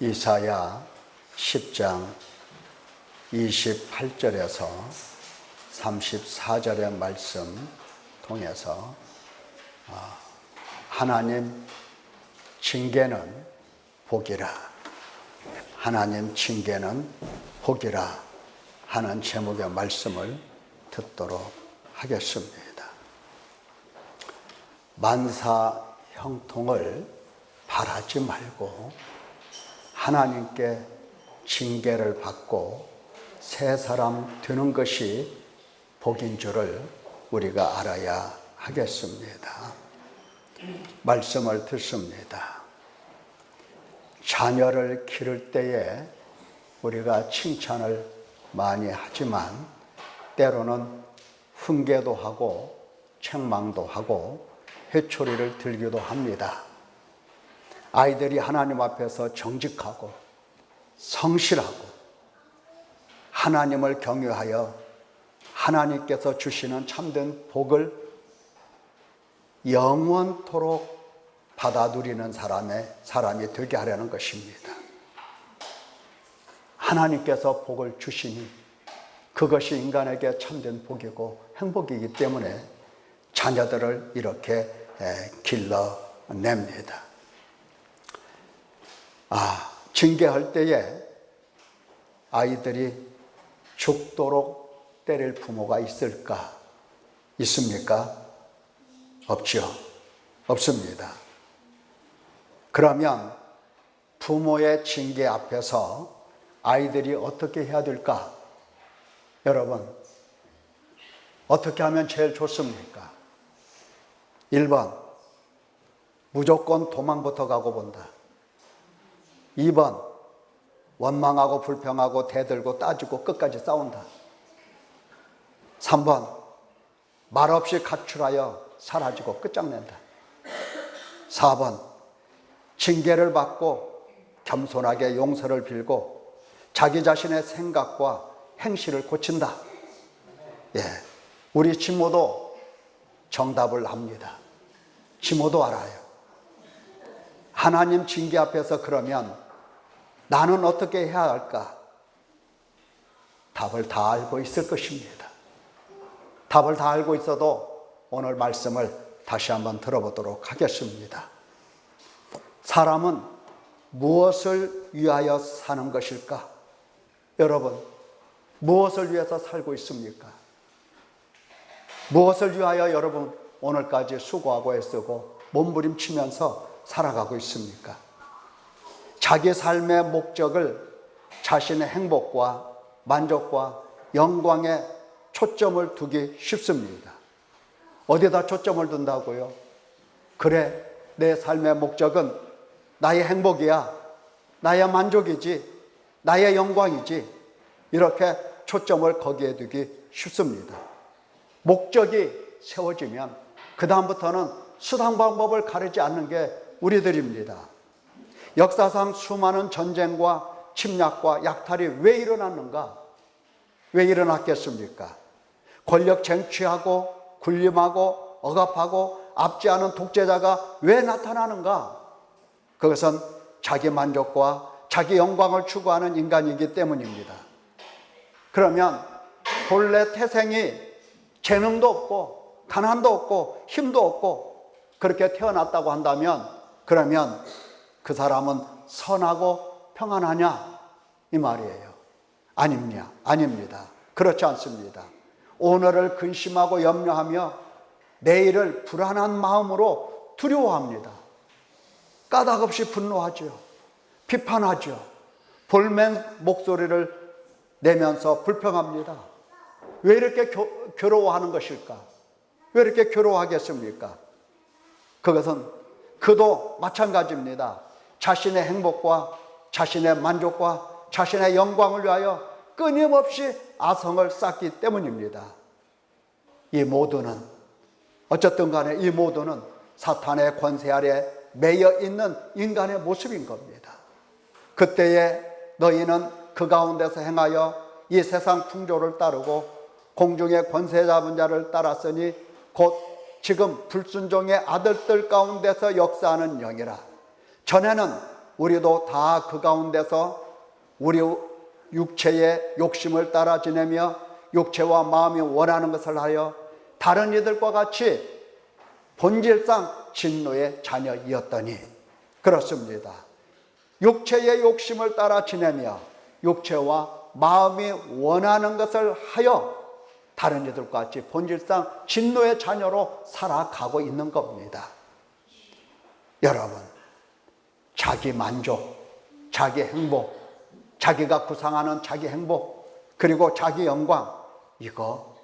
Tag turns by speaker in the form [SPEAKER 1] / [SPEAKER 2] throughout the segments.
[SPEAKER 1] 이사야 10장 28절에서 34절의 말씀 통해서 하나님 징계는 복이라, 하나님 징계는 복이라 하는 제목의 말씀을 듣도록 하겠습니다. 만사 형통을 바라지 말고 하나님께 징계를 받고 새 사람 되는 것이 복인 줄을 우리가 알아야 하겠습니다. 말씀을 듣습니다. 자녀를 기를 때에 우리가 칭찬을 많이 하지만 때로는 훈계도 하고 책망도 하고 회초리를 들기도 합니다. 아이들이 하나님 앞에서 정직하고 성실하고 하나님을 경외하여 하나님께서 주시는 참된 복을 영원토록 받아 누리는 사람이 되게 하려는 것입니다. 하나님께서 복을 주시니 그것이 인간에게 참된 복이고 행복이기 때문에 자녀들을 이렇게 길러냅니다. 징계할 때에 아이들이 죽도록 때릴 부모가 있을까? 있습니까? 없죠. 없습니다. 그러면 부모의 징계 앞에서 아이들이 어떻게 해야 될까? 여러분, 어떻게 하면 제일 좋습니까? 1번, 무조건 도망부터 가고 본다. 2번, 원망하고 불평하고 대들고 따지고 끝까지 싸운다. 3번, 말없이 가출하여 사라지고 끝장낸다. 4번, 징계를 받고 겸손하게 용서를 빌고 자기 자신의 생각과 행실을 고친다. 우리 지모도 정답을 합니다. 지모도 알아요. 하나님 징계 앞에서 그러면 나는 어떻게 해야 할까? 답을 다 알고 있을 것입니다. 답을 다 알고 있어도 오늘 말씀을 다시 한번 들어보도록 하겠습니다. 사람은 무엇을 위하여 사는 것일까? 여러분, 무엇을 위해서 살고 있습니까? 무엇을 위하여 여러분 오늘까지 수고하고 애쓰고 몸부림치면서 살아가고 있습니까? 자기 삶의 목적을 자신의 행복과 만족과 영광에 초점을 두기 쉽습니다. 어디다 초점을 둔다고요? 그래, 내 삶의 목적은 나의 행복이야, 나의 만족이지, 나의 영광이지, 이렇게 초점을 거기에 두기 쉽습니다. 목적이 세워지면 그 다음부터는 수단 방법을 가리지 않는 게 우리들입니다. 역사상 수많은 전쟁과 침략과 약탈이 왜 일어났는가? 왜 일어났겠습니까? 권력 쟁취하고 군림하고 억압하고 압제하는 독재자가 왜 나타나는가? 그것은 자기 만족과 자기 영광을 추구하는 인간이기 때문입니다. 그러면 본래 태생이 재능도 없고 가난도 없고 힘도 없고 그렇게 태어났다고 한다면 그러면 그 사람은 선하고 평안하냐? 이 말이에요. 아닙니다. 그렇지 않습니다. 오늘을 근심하고 염려하며 내일을 불안한 마음으로 두려워합니다. 까닭없이 분노하죠. 비판하죠. 볼멘 목소리를 내면서 불평합니다. 왜 이렇게 괴로워하는 것일까? 왜 이렇게 괴로워하겠습니까? 그것은 그도 마찬가지입니다. 자신의 행복과 자신의 만족과 자신의 영광을 위하여 끊임없이 아성을 쌓기 때문입니다. 이 모두는 어쨌든 간에 이 모두는 사탄의 권세 아래 매여 있는 인간의 모습인 겁니다. 그때에 너희는 그 가운데서 행하여 이 세상 풍조를 따르고 공중의 권세 잡은 자를 따랐으니 곧 지금 불순종의 아들들 가운데서 역사하는 영이라. 전에는 우리도 다 그 가운데서 우리 육체의 욕심을 따라 지내며 육체와 마음이 원하는 것을 하여 다른 이들과 같이 본질상 진노의 자녀이었더니, 그렇습니다. 육체의 욕심을 따라 지내며 육체와 마음이 원하는 것을 하여 다른 이들과 같이 본질상 진노의 자녀로 살아가고 있는 겁니다. 여러분, 자기 만족, 자기 행복, 자기가 구상하는 자기 행복, 그리고 자기 영광, 이거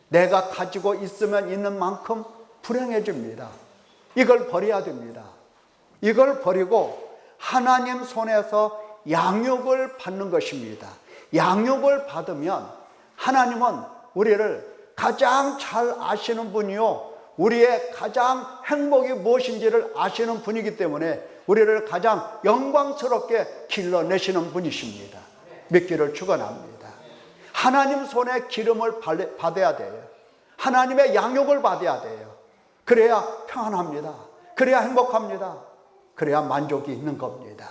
[SPEAKER 1] 내가 가지고 있으면 있는 만큼 불행해집니다. 이걸 버려야 됩니다. 이걸 버리고 하나님 손에서 양육을 받는 것입니다. 양육을 받으면 하나님은 우리를 가장 잘 아시는 분이요, 우리의 가장 행복이 무엇인지를 아시는 분이기 때문에 우리를 가장 영광스럽게 길러내시는 분이십니다. 믿기를 축원합니다. 하나님 손에 기름을 받아야 돼요. 하나님의 양육을 받아야 돼요. 그래야 평안합니다. 그래야 행복합니다. 그래야 만족이 있는 겁니다.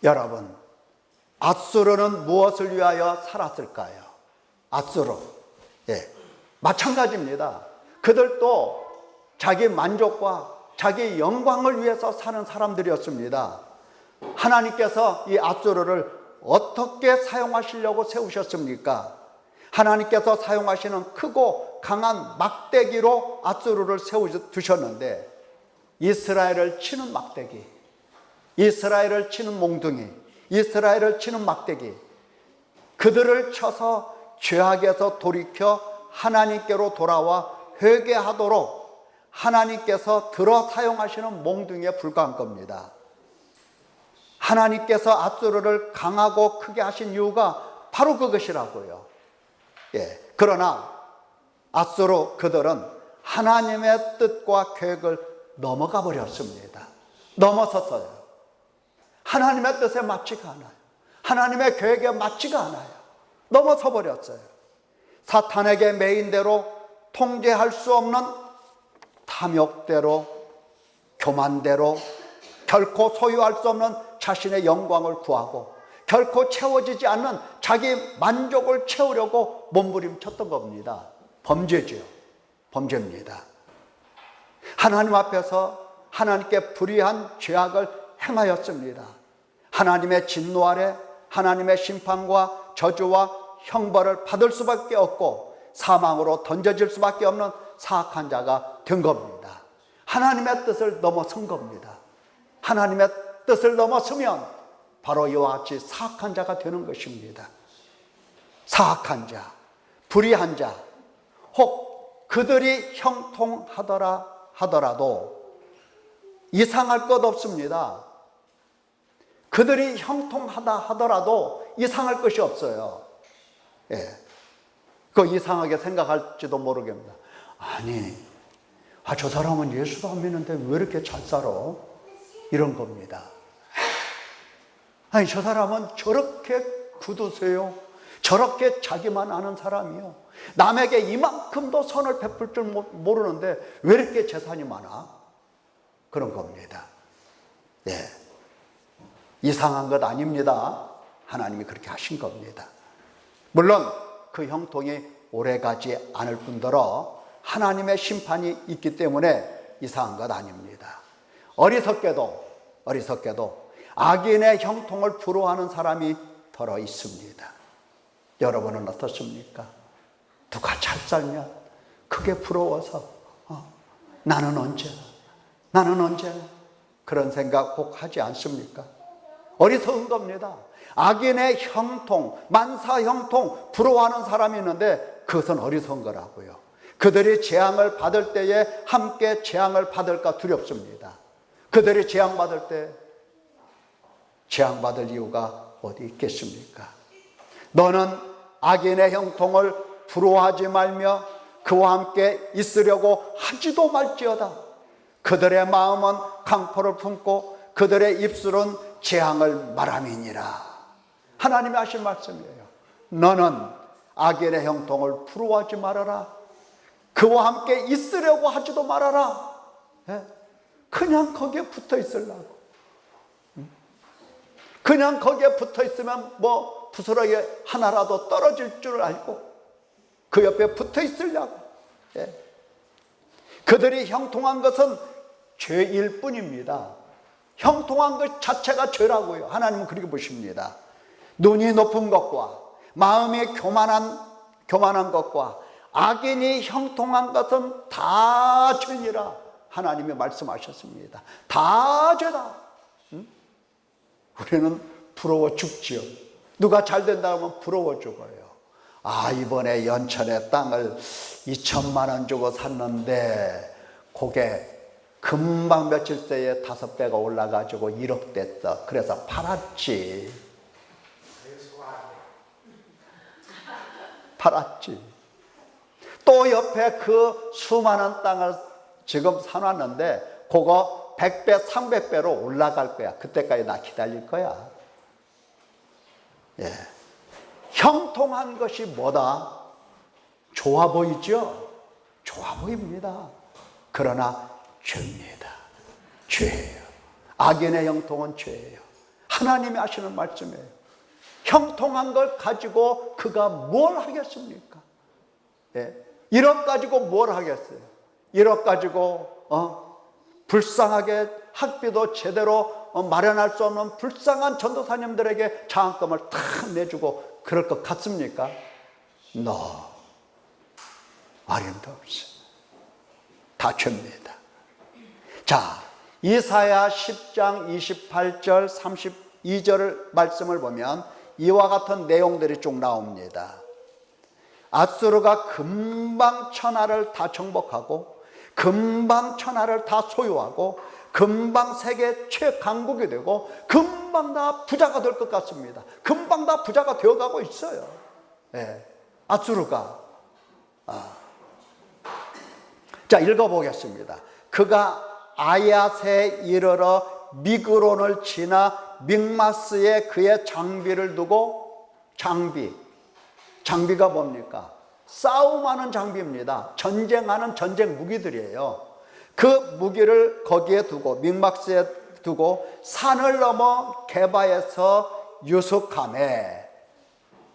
[SPEAKER 1] 여러분, 앗수르는 무엇을 위하여 살았을까요? 앗수르, 마찬가지입니다. 그들도 자기 만족과 자기 영광을 위해서 사는 사람들이었습니다. 하나님께서 이 앗수르를 어떻게 사용하시려고 세우셨습니까? 하나님께서 사용하시는 크고 강한 막대기로 앗수르를 세워두셨는데, 이스라엘을 치는 막대기, 이스라엘을 치는 몽둥이, 이스라엘을 치는 막대기, 그들을 쳐서 죄악에서 돌이켜 하나님께로 돌아와 회개하도록 하나님께서 들어 사용하시는 몽둥이에 불과한 겁니다. 하나님께서 앗수르를 강하고 크게 하신 이유가 바로 그것이라고요. 그러나 앗수르 그들은 하나님의 뜻과 계획을 넘어가 버렸습니다. 넘어섰어요. 하나님의 뜻에 맞지가 않아요. 하나님의 계획에 맞지가 않아요. 넘어서 버렸어요. 사탄에게 매인 대로 통제할 수 없는 탐욕대로, 교만대로, 결코 소유할 수 없는 자신의 영광을 구하고 결코 채워지지 않는 자기 만족을 채우려고 몸부림쳤던 겁니다. 범죄죠. 범죄입니다. 하나님 앞에서 하나님께 불의한 죄악을 행하였습니다. 하나님의 진노 아래 하나님의 심판과 저주와 형벌을 받을 수밖에 없고 사망으로 던져질 수밖에 없는 사악한 자가 된 겁니다. 하나님의 뜻을 넘어선 겁니다. 하나님의 뜻을 넘어서면 바로 이와 같이 사악한 자가 되는 것입니다. 사악한 자, 불의한 자, 혹 그들이 형통하더라 하더라도 이상할 것 없습니다. 그들이 형통하다 하더라도 이상할 것이 없어요. 그 이상하게 생각할지도 모르겠습니다. 아니, 저 사람은 예수도 안 믿는데 왜 이렇게 잘 살아? 이런 겁니다. 아니, 저 사람은 저렇게 굳으세요? 저렇게 자기만 아는 사람이요, 남에게 이만큼도 선을 베풀 줄 모르는데 왜 이렇게 재산이 많아? 그런 겁니다. 이상한 것 아닙니다. 하나님이 그렇게 하신 겁니다. 물론 그 형통이 오래가지 않을 뿐더러 하나님의 심판이 있기 때문에 이상한 것 아닙니다. 어리석게도 악인의 형통을 부러워하는 사람이 더러 있습니다. 여러분은 어떻습니까? 누가 잘 살면 그게 부러워서 나는 언제 그런 생각 꼭 하지 않습니까? 어리석은 겁니다. 악인의 형통, 만사 형통 부러워하는 사람이 있는데 그것은 어리석은 거라고요. 그들이 재앙을 받을 때에 함께 재앙을 받을까 두렵습니다. 그들이 재앙받을 때 재앙받을 이유가 어디 있겠습니까? 너는 악인의 형통을 부러워하지 말며 그와 함께 있으려고 하지도 말지어다. 그들의 마음은 강포를 품고 그들의 입술은 재앙을 말함이니라. 하나님이 하신 말씀이에요. 너는 악인의 형통을 부러워하지 말아라. 그와 함께 있으려고 하지도 말아라. 그냥 거기에 붙어 있으려고. 그냥 거기에 붙어 있으면 뭐 부스러기에 하나라도 떨어질 줄 알고 그 옆에 붙어 있으려고. 예. 그들이 형통한 것은 죄일 뿐입니다. 형통한 것 자체가 죄라고요. 하나님은 그렇게 보십니다. 눈이 높은 것과 마음이 교만한 것과 악인이 형통한 것은 다 죄니라 하나님이 말씀하셨습니다. 다 죄다. 우리는 부러워 죽지요. 누가 잘 된다 하면 부러워 죽어요. 아, 이번에 연천에 땅을 2천만 원 주고 샀는데 그게 금방 며칠 새에 5배가 올라가지고 1억 됐어. 그래서 팔았지. 또 옆에 그 수많은 땅을 지금 사놨는데 그거 100배, 300배로 올라갈 거야. 그때까지 나 기다릴 거야. 예. 형통한 것이 뭐다? 좋아 보이죠? 좋아 보입니다. 그러나 죄입니다. 죄예요. 악인의 형통은 죄예요. 하나님이 하시는 말씀이에요. 형통한 걸 가지고 그가 뭘 하겠습니까? 예. 1억 가지고 뭘 하겠어요? 1억 가지고 불쌍하게 학비도 제대로 마련할 수 없는 불쌍한 전도사님들에게 장학금을 탁 내주고 그럴 것 같습니까? 아림도 없어요. 다 죄입니다. 자, 이사야 10장 28절 32절 말씀을 보면 이와 같은 내용들이 쭉 나옵니다. 앗수르가 금방 천하를 다 정복하고 금방 천하를 다 소유하고 금방 세계 최강국이 되고 금방 다 부자가 될 것 같습니다. 금방 다 부자가 되어가고 있어요. 네. 앗수르가 자, 읽어보겠습니다. 그가 아얏에 이르러 미그론을 지나 믹마스에 그의 장비를 두고 장비가 뭡니까? 싸움하는 장비입니다. 전쟁하는 전쟁 무기들이에요. 그 무기를 거기에 두고 믹마스에 두고 산을 넘어 게바에서 유숙하매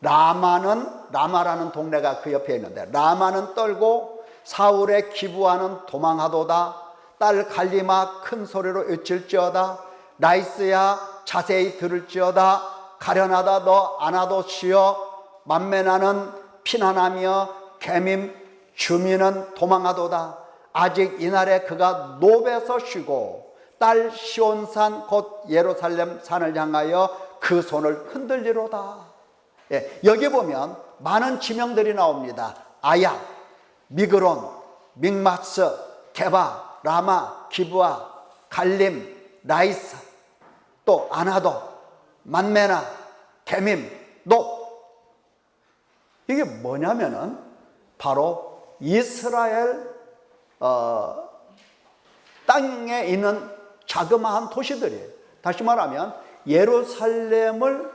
[SPEAKER 1] 라마라는 동네가 그 옆에 있는데 라마는 떨고 사울의 기부하는 도망하도다. 딸 갈리마 큰 소리로 외칠지어다. 라이스야 자세히 들을지어다. 가련하다 너 아나도시여 만메나는 피난하며 개밈 주민은 도망하도다. 아직 이날에 그가 노베서 쉬고 딸 시온산 곧 예루살렘 산을 향하여 그 손을 흔들리로다. 예, 여기 보면 많은 지명들이 나옵니다. 아약, 미그론, 믹마스, 게바, 라마, 기브아, 갈림, 라이스, 또 아나도, 만메나, 게밈, 노. 이게 뭐냐면은 바로 이스라엘 땅에 있는 자그마한 도시들이에요. 다시 말하면 예루살렘을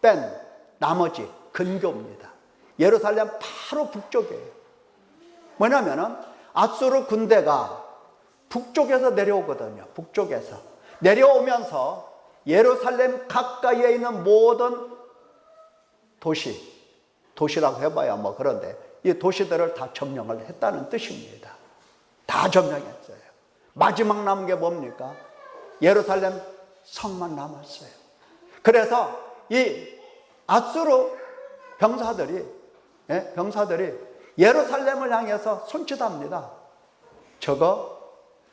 [SPEAKER 1] 뺀 나머지 근교입니다. 예루살렘 바로 북쪽이에요. 뭐냐면은 앗수르 군대가 북쪽에서 내려오거든요. 북쪽에서 내려오면서 예루살렘 가까이에 있는 모든 도시라고 해봐야 뭐 그런데 이 도시들을 다 점령을 했다는 뜻입니다. 다 점령했어요. 마지막 남은 게 뭡니까? 예루살렘 성만 남았어요. 그래서 이 앗수르 병사들이 예루살렘을 향해서 손짓합니다. 저거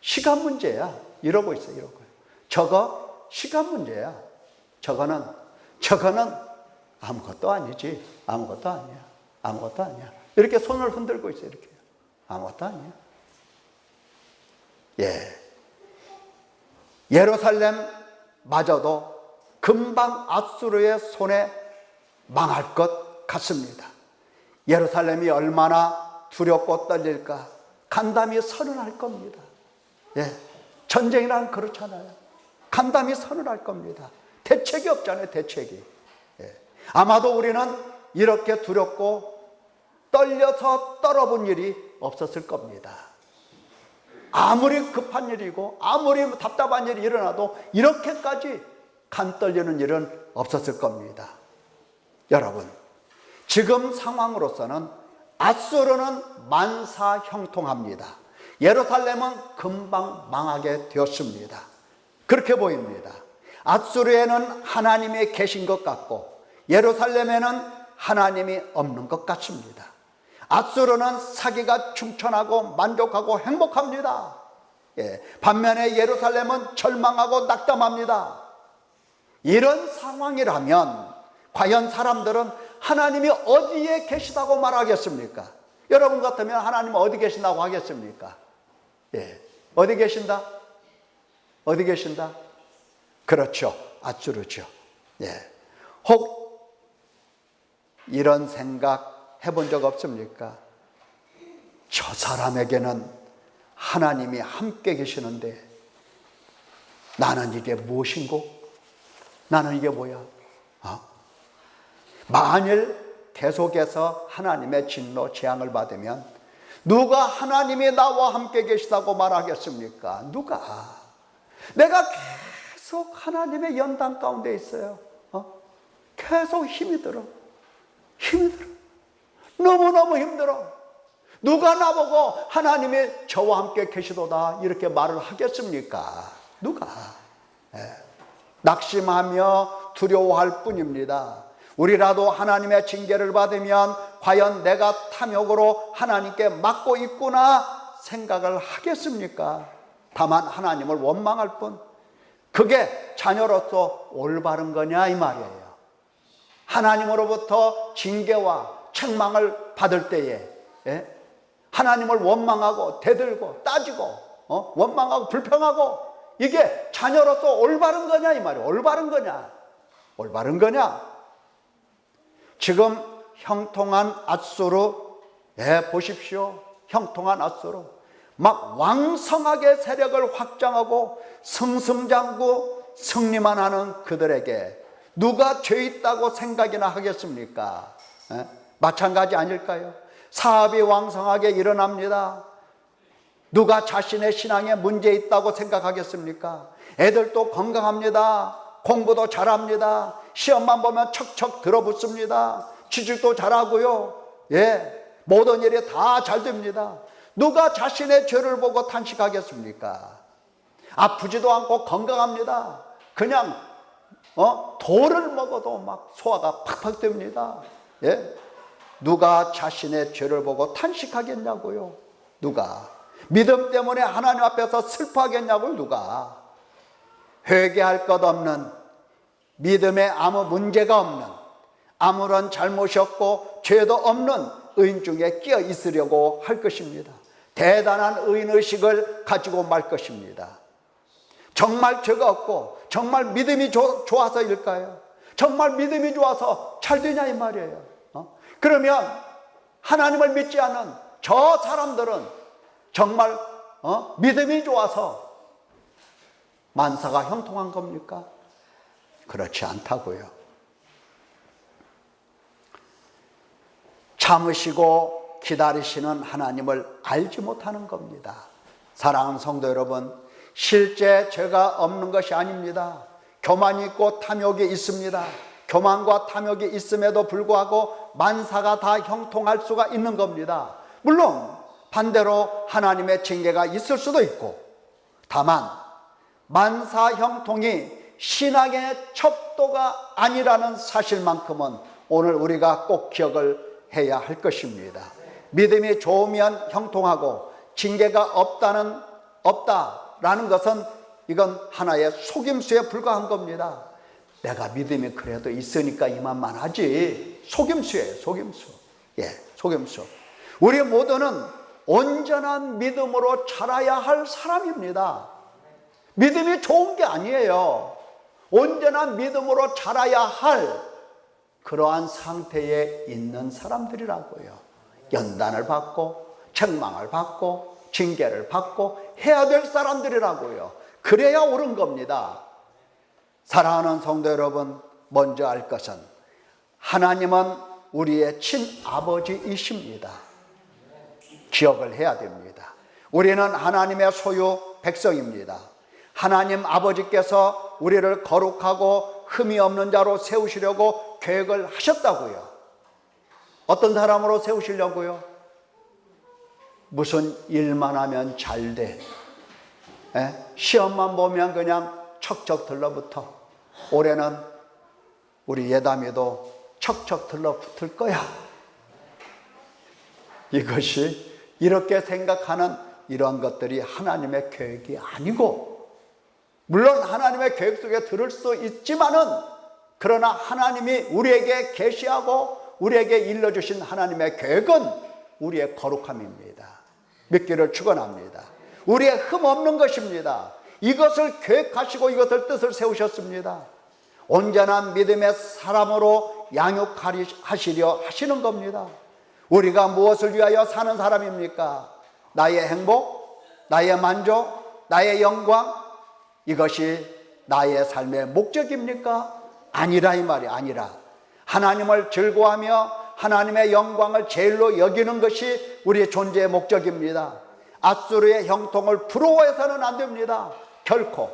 [SPEAKER 1] 시간 문제야. 이러고 있어요. 이러고. 저거 시간 문제야. 저거는 아무것도 아니지. 아무것도 아니야. 이렇게 손을 흔들고 있어요. 이렇게. 아무것도 아니야. 예. 예루살렘마저도 금방 앗수르의 손에 망할 것 같습니다. 예루살렘이 얼마나 두렵고 떨릴까 간담이 선언할 겁니다. 예. 전쟁이란 그렇잖아요. 간담이 선언할 겁니다. 대책이 없잖아요. 대책이. 예. 아마도 우리는 이렇게 두렵고 떨려서 떨어본 일이 없었을 겁니다. 아무리 급한 일이고 아무리 답답한 일이 일어나도 이렇게까지 간 떨리는 일은 없었을 겁니다. 여러분, 지금 상황으로서는 앗수르는 만사형통합니다. 예루살렘은 금방 망하게 되었습니다. 그렇게 보입니다. 앗수르에는 하나님이 계신 것 같고 예루살렘에는 하나님이 없는 것 같습니다. 앗수르는 사기가 충천하고 만족하고 행복합니다. 반면에 예루살렘은 절망하고 낙담합니다. 이런 상황이라면 과연 사람들은 하나님이 어디에 계시다고 말하겠습니까? 여러분 같으면 하나님 어디 계신다고 하겠습니까? 어디 계신다? 어디 계신다? 그렇죠. 앗수르죠. 혹 이런 생각 해본 적 없습니까? 저 사람에게는 하나님이 함께 계시는데 나는 이게 무엇인고? 나는 이게 뭐야? 만일 계속해서 하나님의 진노 재앙을 받으면 누가 하나님이 나와 함께 계시다고 말하겠습니까? 누가? 내가 계속 하나님의 연단 가운데 있어요. 계속 힘이 들어. 너무너무 힘들어. 누가 나보고 하나님이 저와 함께 계시도다 이렇게 말을 하겠습니까? 누가? 낙심하며 두려워할 뿐입니다. 우리라도 하나님의 징계를 받으면 과연 내가 탐욕으로 하나님께 맡고 있구나 생각을 하겠습니까? 다만 하나님을 원망할 뿐. 그게 자녀로서 올바른 거냐 이 말이에요. 하나님으로부터 징계와 책망을 받을 때에 하나님을 원망하고 대들고 따지고 원망하고 불평하고 이게 자녀로서 올바른 거냐 이 말이에요. 올바른 거냐? 올바른 거냐? 지금 형통한 앗수르 보십시오. 형통한 앗수르 막 왕성하게 세력을 확장하고 승승장구 승리만 하는 그들에게 누가 죄 있다고 생각이나 하겠습니까? 마찬가지 아닐까요? 사업이 왕성하게 일어납니다. 누가 자신의 신앙에 문제 있다고 생각하겠습니까? 애들도 건강합니다. 공부도 잘합니다. 시험만 보면 척척 들어붙습니다. 취직도 잘하고요. 모든 일이 다 잘 됩니다. 누가 자신의 죄를 보고 탄식하겠습니까? 아프지도 않고 건강합니다. 그냥 돌을 먹어도 막 소화가 팍팍 됩니다. 누가 자신의 죄를 보고 탄식하겠냐고요? 누가? 믿음 때문에 하나님 앞에서 슬퍼하겠냐고요? 누가? 회개할 것 없는, 믿음에 아무 문제가 없는, 아무런 잘못이 없고 죄도 없는 의인 중에 끼어 있으려고 할 것입니다. 대단한 의인의식을 가지고 말 것입니다. 정말 죄가 없고 정말 믿음이 좋아서일까요? 정말 믿음이 좋아서 잘 되냐 이 말이에요. 그러면 하나님을 믿지 않은 저 사람들은 정말 믿음이 좋아서 만사가 형통한 겁니까? 그렇지 않다고요. 참으시고 기다리시는 하나님을 알지 못하는 겁니다. 사랑하는 성도 여러분, 실제 죄가 없는 것이 아닙니다. 교만이 있고 탐욕이 있습니다. 교만과 탐욕이 있음에도 불구하고 만사가 다 형통할 수가 있는 겁니다. 물론 반대로 하나님의 징계가 있을 수도 있고, 다만 만사 형통이 신앙의 척도가 아니라는 사실만큼은 오늘 우리가 꼭 기억을 해야 할 것입니다. 믿음이 좋으면 형통하고 징계가 없다라는 것은 이건 하나의 속임수에 불과한 겁니다. 내가 믿음이 그래도 있으니까 이만만 하지. 속임수예요, 속임수. 속임수. 우리 모두는 온전한 믿음으로 자라야 할 사람입니다. 믿음이 좋은 게 아니에요. 온전한 믿음으로 자라야 할 그러한 상태에 있는 사람들이라고요. 연단을 받고 책망을 받고 징계를 받고 해야 될 사람들이라고요. 그래야 옳은 겁니다. 사랑하는 성도 여러분, 먼저 알 것은 하나님은 우리의 친아버지이십니다. 기억을 해야 됩니다. 우리는 하나님의 소유 백성입니다. 하나님 아버지께서 우리를 거룩하고 흠이 없는 자로 세우시려고 계획을 하셨다고요. 어떤 사람으로 세우시려고요? 무슨 일만 하면 잘 돼. 시험만 보면 그냥 척척 들러붙어. 올해는 우리 예담이도 척척 들러붙을 거야. 이것이 이렇게 생각하는 이러한 것들이 하나님의 계획이 아니고, 물론 하나님의 계획 속에 들을 수 있지만은, 그러나 하나님이 우리에게 계시하고 우리에게 일러주신 하나님의 계획은 우리의 거룩함입니다. 믿기를 축원합니다. 우리의 흠 없는 것입니다. 이것을 계획하시고 이것을 뜻을 세우셨습니다. 온전한 믿음의 사람으로 양육하시려 하시는 겁니다. 우리가 무엇을 위하여 사는 사람입니까? 나의 행복, 나의 만족, 나의 영광, 이것이 나의 삶의 목적입니까? 아니라, 이 말이 아니라 하나님을 즐거워하며 하나님의 영광을 제일로 여기는 것이 우리의 존재의 목적입니다. 앗수르의 형통을 부러워해서는 안 됩니다. 결코.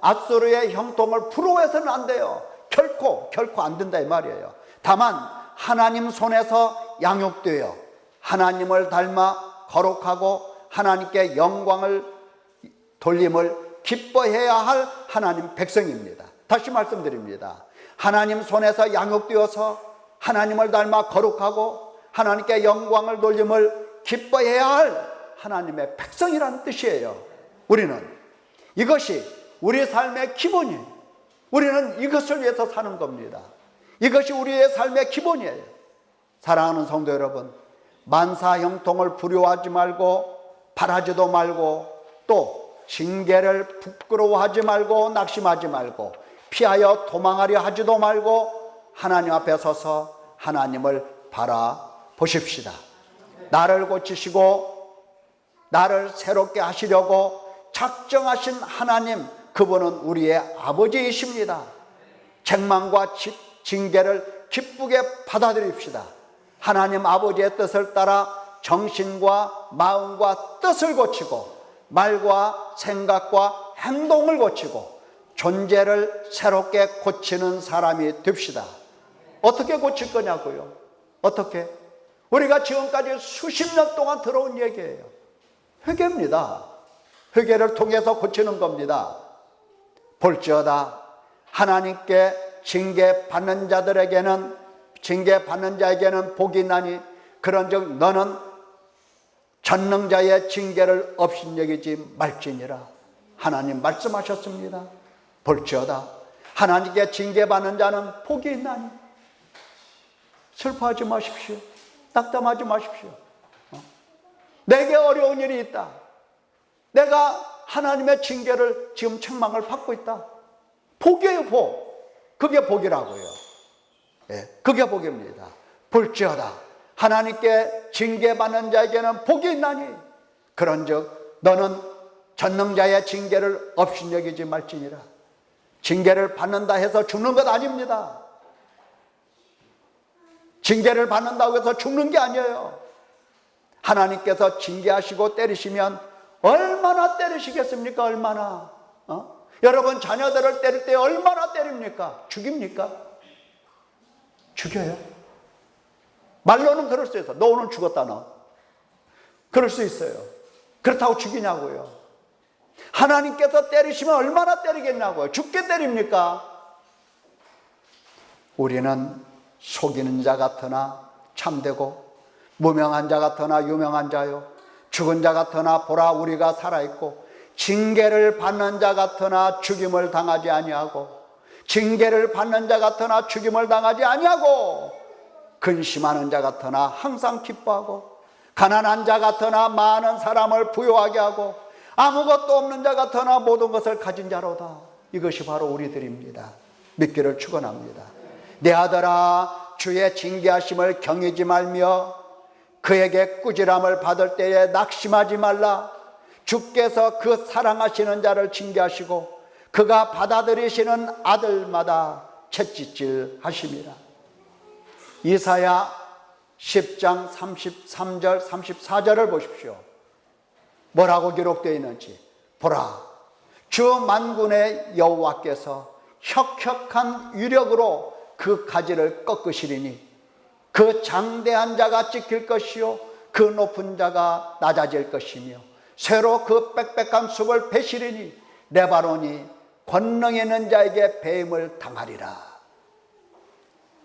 [SPEAKER 1] 앗수르의 형통을 부러워해서는 안 돼요. 결코 안 된다 이 말이에요. 다만 하나님 손에서 양육되어 하나님을 닮아 거룩하고 하나님께 영광을 돌림을 기뻐해야 할 하나님 백성입니다. 다시 말씀드립니다. 하나님 손에서 양육되어서 하나님을 닮아 거룩하고 하나님께 영광을 돌림을 기뻐해야 할 하나님의 백성이라는 뜻이에요. 우리는 이것이 우리 삶의 기본이에요. 우리는 이것을 위해서 사는 겁니다. 이것이 우리의 삶의 기본이에요. 사랑하는 성도 여러분, 만사 형통을 부러워하지 말고 바라지도 말고 또 징계를 부끄러워하지 말고 낙심하지 말고 피하여 도망하려 하지도 말고 하나님 앞에 서서 하나님을 바라보십시다. 나를 고치시고 나를 새롭게 하시려고 작정하신 하나님, 그분은 우리의 아버지이십니다. 책망과 징계를 기쁘게 받아들입시다. 하나님 아버지의 뜻을 따라 정신과 마음과 뜻을 고치고 말과 생각과 행동을 고치고 존재를 새롭게 고치는 사람이 됩시다. 어떻게 고칠 거냐고요? 어떻게? 우리가 지금까지 수십 년 동안 들어온 얘기예요. 회개입니다. 회개를 통해서 고치는 겁니다. 볼지어다 하나님께 징계받는 자에게는 복이 있나니 그런즉 너는 전능자의 징계를 업신여기지 말지니라. 하나님 말씀하셨습니다. 볼지어다 하나님께 징계받는 자는 복이 있나니. 슬퍼하지 마십시오. 낙담하지 마십시오. 내게 어려운 일이 있다. 내가 하나님의 징계를 지금 책망을 받고 있다. 복이에요, 복. 그게 복이라고요. 그게 복입니다. 볼지어다 하나님께 징계받는 자에게는 복이 있나니 그런즉 너는 전능자의 징계를 업신여기지 말지니라. 징계를 받는다 해서 죽는 것 아닙니다. 징계를 받는다고 해서 죽는 게 아니에요. 하나님께서 징계하시고 때리시면 얼마나 때리시겠습니까? 얼마나? 여러분 자녀들을 때릴 때 얼마나 때립니까? 죽입니까? 죽여요. 말로는 그럴 수 있어. 너 오늘 죽었다 너. 그럴 수 있어요. 그렇다고 죽이냐고요. 하나님께서 때리시면 얼마나 때리겠냐고요. 죽게 때립니까? 우리는 속이는 자 같으나 참되고 무명한 자 같으나 유명한 자요 죽은 자 같으나 보라 우리가 살아있고 징계를 받는 자 같으나 죽임을 당하지 아니하고 징계를 받는 자 같으나 죽임을 당하지 아니하고 근심하는 자 같으나 항상 기뻐하고 가난한 자 같으나 많은 사람을 부유하게 하고 아무것도 없는 자 같으나 모든 것을 가진 자로다. 이것이 바로 우리들입니다. 믿기를 축원합니다. 내 아들아 주의 징계하심을 경외지 말며 그에게 꾸지람을 받을 때에 낙심하지 말라. 주께서 그 사랑하시는 자를 징계하시고 그가 받아들이시는 아들마다 채찍질 하심이라. 이사야 10장 33절 34절을 보십시오. 뭐라고 기록되어 있는지 보라, 주 만군의 여호와께서 혁혁한 위력으로 그 가지를 꺾으시리니 그 장대한 자가 찍힐 것이요 그 높은 자가 낮아질 것이며 새로 그 빽빽한 숲을 베시리니 레바논이 권능 있는 자에게 배임을 당하리라.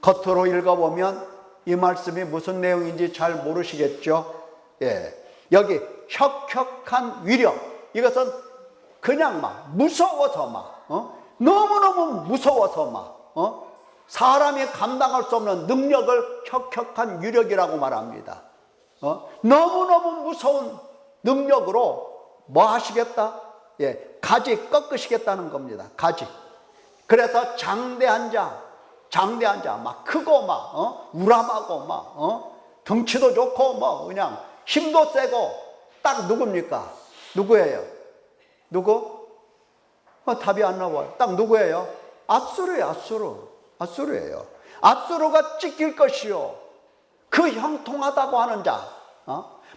[SPEAKER 1] 겉으로 읽어보면 이 말씀이 무슨 내용인지 잘 모르시겠죠? 예, 여기 혁혁한 위력, 이것은 그냥 막 무서워서 막 너무너무 무서워서 막 사람이 감당할 수 없는 능력을 혁혁한 위력이라고 말합니다. 너무너무 무서운 능력으로 뭐 하시겠다? 예, 가지 꺾으시겠다는 겁니다. 가지. 그래서 장대한 자 막 크고 막 우람하고 막 덩치도 좋고 뭐 그냥 힘도 세고 딱 누굽니까? 누구예요? 누구? 답이 안 나와요. 딱 누구예요? 앗수르예요. 앗수르예요. 앗수르가 찢길 것이요 그 형통하다고 하는 자,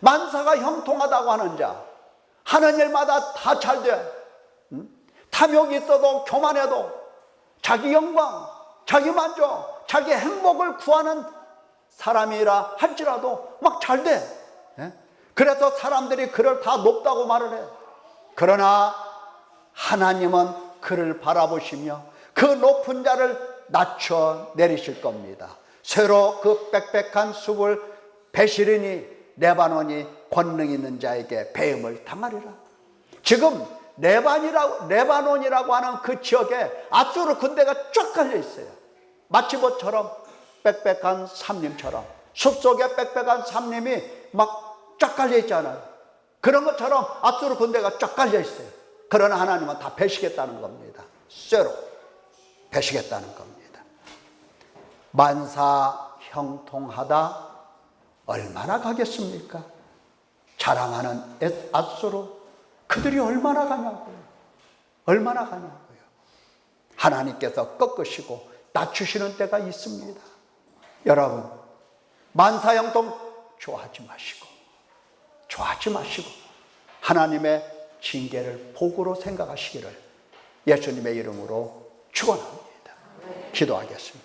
[SPEAKER 1] 만사가 형통하다고 하는 자, 하는 일마다 다 잘 돼. 탐욕이 있어도 교만해도 자기 영광, 자기 만족, 자기 행복을 구하는 사람이라 할지라도 막 잘 돼. 그래서 사람들이 그를 다 높다고 말을 해. 그러나 하나님은 그를 바라보시며 그 높은 자를 낮춰 내리실 겁니다. 새로 그 빽빽한 숲을 베시리니 레바논이 권능 있는 자에게 배임을 당하리라. 지금 레바논이라고 하는 그 지역에 앗수르 군대가 쫙 깔려 있어요. 마치 뭐처럼 빽빽한 삼림처럼, 숲속에 빽빽한 삼림이 막 쫙 깔려 있잖아요. 그런 것처럼 앗수르 군대가 쫙 깔려 있어요. 그러나 하나님은 다 베시겠다는 겁니다. 쇠로 베시겠다는 겁니다. 만사 형통하다 얼마나 가겠습니까? 자랑하는 앗수르, 그들이 얼마나 가냐고요. 얼마나 가냐고요. 하나님께서 꺾으시고 낮추시는 때가 있습니다. 여러분, 만사 형통 좋아하지 마시고 하나님의 징계를 복으로 생각하시기를 예수님의 이름으로 축원합니다. 기도하겠습니다.